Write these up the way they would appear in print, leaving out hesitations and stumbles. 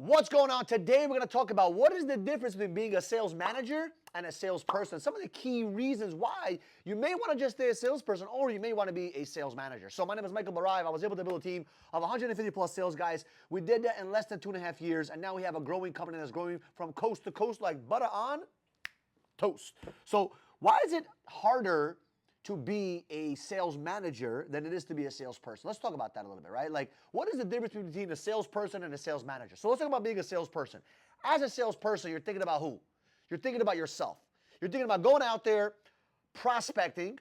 What's going on? Today we're going to talk about what is the difference between being a sales manager and a salesperson. Some of the key reasons why you may want to just stay a salesperson or you may want to be a sales manager. So my name is Michael Barayev. I was able to build a team of 150 plus sales guys. We did that in less than 2.5 years, and now we have a growing company that's growing from coast to coast like butter on toast. So why is it harder to be a sales manager than it is to be a salesperson? Let's talk about that a little bit, right? Like, what is the difference between a salesperson and a sales manager? So let's talk about being a salesperson. As a salesperson, you're thinking about who? You're thinking about yourself. You're thinking about going out there, prospecting,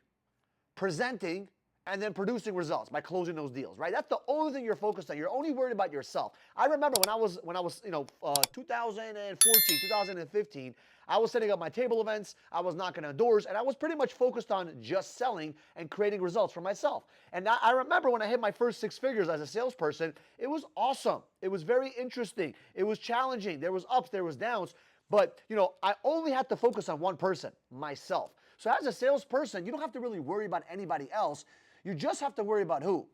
presenting, and then producing results by closing those deals, right? That's the only thing you're focused on. You're only worried about yourself. I remember when I was 2014, 2015, I was setting up my table events, I was knocking on doors, and I was pretty much focused on just selling and creating results for myself. And I remember when I hit my first 6 figures as a salesperson, it was awesome. It was very interesting. It was challenging. There was ups, there was downs. But, I only had to focus on one person, myself. So as a salesperson, you don't have to really worry about anybody else. You just have to worry about who?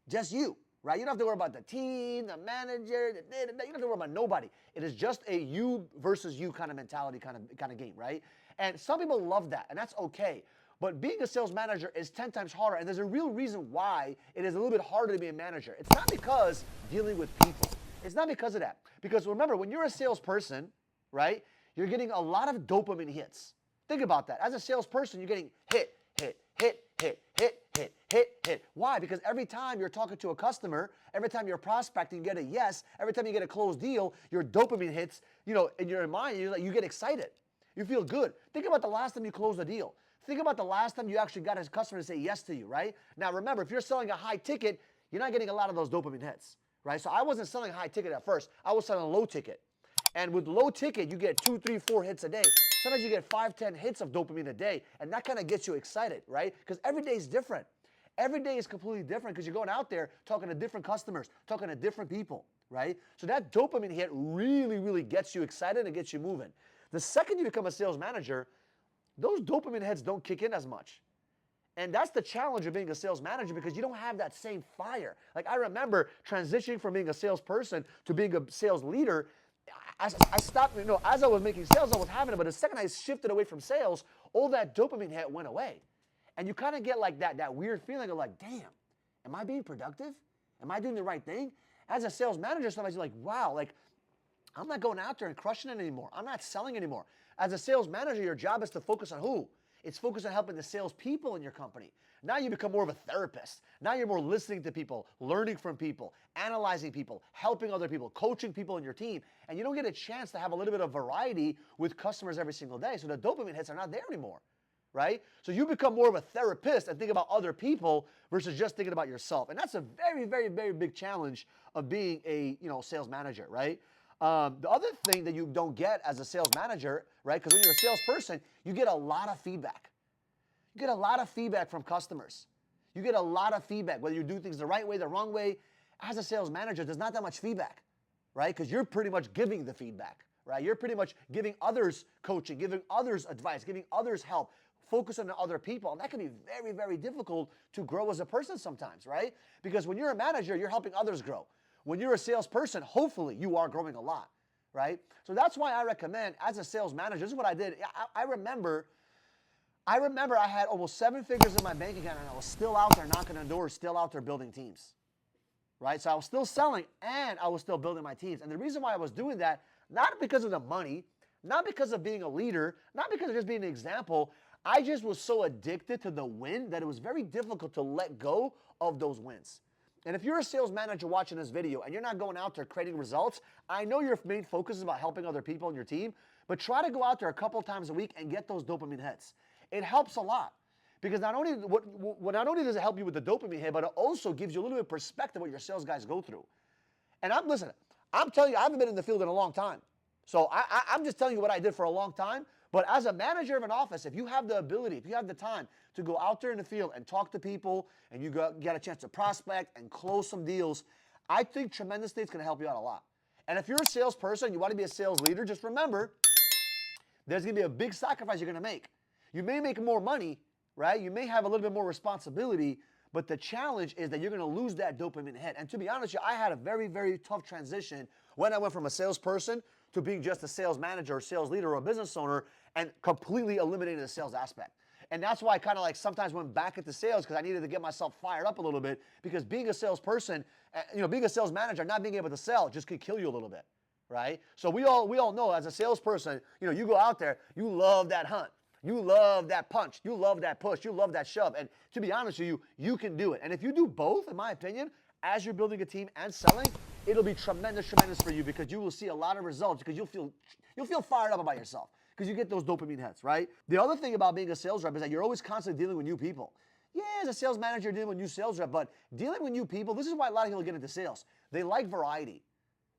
Just you, right? You don't have to worry about the team, the manager, you don't have to worry about nobody. It is just a you versus you kind of mentality, kind of game, right? And some people love that, and that's okay. But being a sales manager is 10 times harder, and there's a real reason why it is a little bit harder to be a manager. It's not because dealing with people. It's not because of that. Because remember, when you're a salesperson, right, you're getting a lot of dopamine hits. Think about that. As a salesperson, you're getting hit. Why? Because every time you're talking to a customer, every time you're prospecting, you get a yes. Every time you get a closed deal, your dopamine hits, in your mind, you get excited. You feel good. Think about the last time you closed a deal. Think about the last time you actually got a customer to say yes to you, right? Now, remember, if you're selling a high ticket, you're not getting a lot of those dopamine hits, right? So I wasn't selling high ticket at first. I was selling low ticket. And with low ticket, you get 2, 3, 4 hits a day. Sometimes you get 5, 10 hits of dopamine a day, and that kind of gets you excited, right? Because every day is different. Every day is completely different because you're going out there talking to different customers, talking to different people, right? So that dopamine hit really, really gets you excited and gets you moving. The second you become a sales manager, those dopamine hits don't kick in as much. And that's the challenge of being a sales manager because you don't have that same fire. Like I remember transitioning from being a salesperson to being a sales leader. I stopped, as I was making sales, I was having it, but the second I shifted away from sales, all that dopamine hit went away. And you kind of get like that weird feeling of like, damn, am I being productive? Am I doing the right thing? As a sales manager, sometimes you're like, wow, like I'm not going out there and crushing it anymore. I'm not selling anymore. As a sales manager, your job is to focus on who? It's focused on helping the salespeople in your company. Now you become more of a therapist. Now you're more listening to people, learning from people, analyzing people, helping other people, coaching people in your team. And you don't get a chance to have a little bit of variety with customers every single day. So the dopamine hits are not there anymore, right? So you become more of a therapist and think about other people versus just thinking about yourself. And that's a very, very, very big challenge of being a sales manager, right? The other thing that you don't get as a sales manager, right? Because when you're a salesperson, you get a lot of feedback. You get a lot of feedback from customers. You get a lot of feedback, whether you do things the right way, the wrong way. As a sales manager, there's not that much feedback, right? Because you're pretty much giving the feedback, right? You're pretty much giving others coaching, giving others advice, giving others help, focus on other people. And that can be very, very difficult to grow as a person sometimes, right? Because when you're a manager, you're helping others grow. When you're a salesperson, hopefully you are growing a lot, right? So that's why I recommend, as a sales manager, this is what I did. I remember I had almost 7 figures in my bank account, and I was still out there knocking on doors, still out there building teams, right? So I was still selling, and I was still building my teams. And the reason why I was doing that, not because of the money, not because of being a leader, not because of just being an example, I just was so addicted to the win that it was very difficult to let go of those wins. And if you're a sales manager watching this video and you're not going out there creating results, I know your main focus is about helping other people in your team, but try to go out there a couple of times a week and get those dopamine hits. It helps a lot because not only does it help you with the dopamine hit, but it also gives you a little bit of perspective what your sales guys go through. And I'm telling you, I haven't been in the field in a long time. So I'm just telling you what I did for a long time. But as a manager of an office, if you have the ability, if you have the time to go out there in the field and talk to people and you get a chance to prospect and close some deals, I think tremendously it's going to help you out a lot. And if you're a salesperson, you want to be a sales leader, just remember, there's going to be a big sacrifice you're going to make. You may make more money, right? You may have a little bit more responsibility, But the challenge is that you're going to lose that dopamine hit. And to be honest with you, I had a very, very tough transition when I went from a salesperson to being just a sales manager or sales leader or a business owner and completely eliminating the sales aspect. And that's why I kind of like sometimes went back into sales because I needed to get myself fired up a little bit because being a salesperson, being a sales manager, not being able to sell just could kill you a little bit, right? So we all know as a salesperson, you go out there, you love that hunt. You love that punch. You love that push. You love that shove. And to be honest with you, you can do it. And if you do both, in my opinion, as you're building a team and selling, it'll be tremendous for you because you will see a lot of results because you'll feel fired up about yourself because you get those dopamine hits, right? The other thing about being a sales rep is that you're always constantly dealing with new people. Yeah, as a sales manager, you're dealing with new sales rep, but dealing with new people, this is why a lot of people get into sales. They like variety.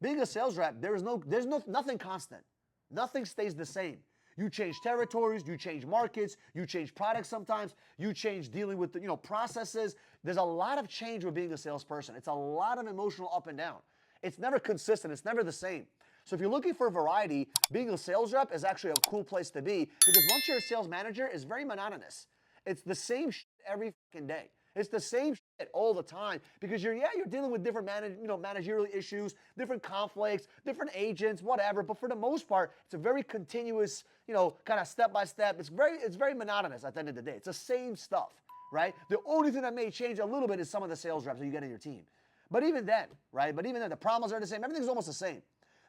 Being a sales rep, there's nothing constant. Nothing stays the same. You change territories, you change markets, you change products sometimes, you change dealing with the, processes. There's a lot of change with being a salesperson. It's a lot of emotional up and down. It's never consistent. It's never the same. So if you're looking for variety, being a sales rep is actually a cool place to be because once you're a sales manager, it's very monotonous. It's the same shit every fucking day. It's the same shit all the time because you're dealing with different managerial issues, different conflicts, different agents, whatever. But for the most part, it's a very continuous, kind of step by step. It's very monotonous at the end of the day. It's the same stuff, right? The only thing that may change a little bit is some of the sales reps that you get in your team. But even then, right? The problems are the same. Everything's almost the same.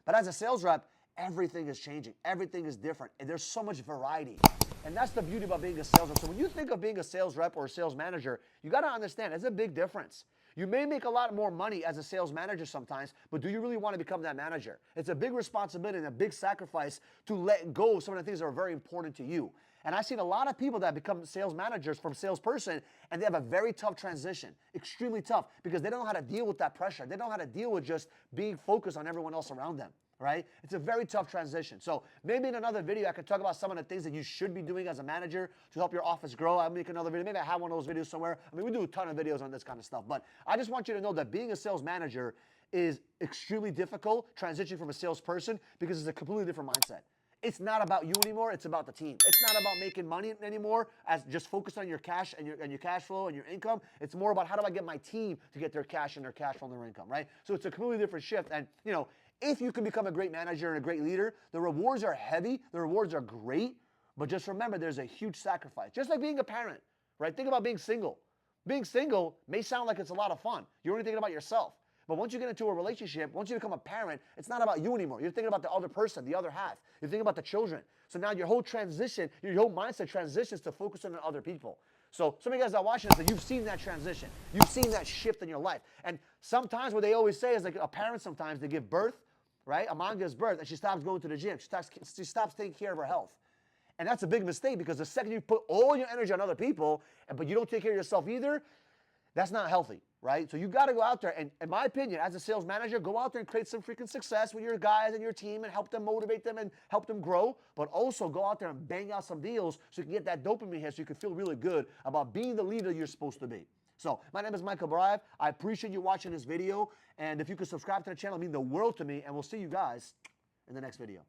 But as a sales rep, everything is changing. Everything is different. And there's so much variety. And that's the beauty about being a sales rep. So when you think of being a sales rep or a sales manager, you got to understand it's a big difference. You may make a lot more money as a sales manager sometimes, but do you really want to become that manager? It's a big responsibility and a big sacrifice to let go of some of the things that are very important to you. And I've seen a lot of people that become sales managers from salesperson, and they have a very tough transition, extremely tough, because they don't know how to deal with that pressure. They don't know how to deal with just being focused on everyone else around them. Right? It's a very tough transition. So maybe in another video, I could talk about some of the things that you should be doing as a manager to help your office grow. I'll make another video. Maybe I have one of those videos somewhere. I mean, we do a ton of videos on this kind of stuff. But I just want you to know that being a sales manager is extremely difficult, transitioning from a salesperson, because it's a completely different mindset. It's not about you anymore. It's about the team. It's not about making money anymore as just focused on your cash and your cash flow and your income. It's more about how do I get my team to get their cash and their cash flow and their income, right? So it's a completely different shift. And, if you can become a great manager and a great leader, the rewards are heavy, the rewards are great, but just remember there's a huge sacrifice. Just like being a parent, right? Think about being single. Being single may sound like it's a lot of fun. You're only thinking about yourself. But once you get into a relationship, once you become a parent, it's not about you anymore. You're thinking about the other person, the other half. You're thinking about the children. So now your whole transition, your whole mindset transitions to focusing on other people. So some of you guys that are watching this, you've seen that transition. You've seen that shift in your life. And sometimes what they always say is like a parent sometimes, they give birth, right? A mom gives birth and she stops going to the gym. She stops taking care of her health. And that's a big mistake because the second you put all your energy on other people, but you don't take care of yourself either, that's not healthy, right? So you got to go out there and, in my opinion, as a sales manager, go out there and create some freaking success with your guys and your team and help them motivate them and help them grow, but also go out there and bang out some deals so you can get that dopamine hit so you can feel really good about being the leader you're supposed to be. So my name is Michael Barayev. I appreciate you watching this video. And if you could subscribe to the channel, it would mean the world to me. And we'll see you guys in the next video.